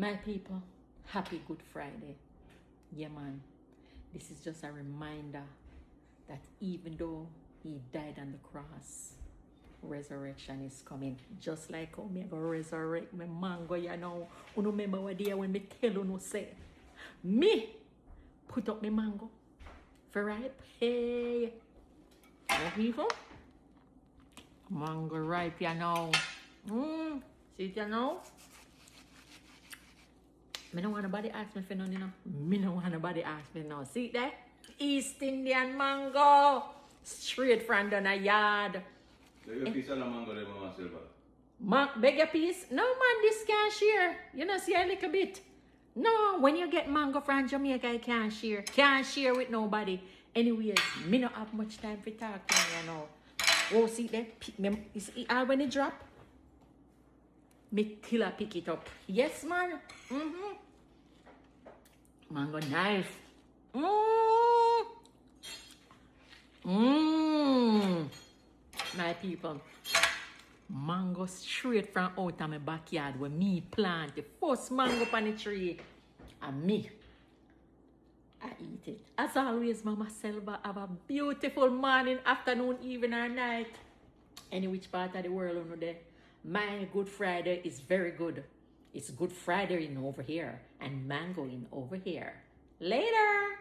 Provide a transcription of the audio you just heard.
My people, happy Good Friday. Yeah, man. This is just a reminder that even though he died on the cross, resurrection is coming. Just like how me go resurrect my mango, you know. You remember what day when me tell you say, me put up my mango for ripe. Hey, my people, mango ripe, you know. See it, you know. Me don't want nobody ask me for none, you know. Me don't want nobody ask me now. See that? East Indian mango. Straight from down a yard. Beg a piece of the mango there, Mama Silva. Beg a piece? No, man, this can't share. You know, see a little bit. No, when you get mango from Jamaica, you can't share. Can't share with nobody. Anyways, me not have much time for talking, you know. Oh, see that? You see all when it drop? Me killer pick it up. Yes, man. Mango knife. My people. Mango straight from out of my backyard where me plant the first mango on the tree. And me, I eat it. As always, Mama Selva, have a beautiful morning, afternoon, evening, or night. Any which part of the world you know there. My Good Friday is very good. It's Good Friday in over here and mango in over here. Later.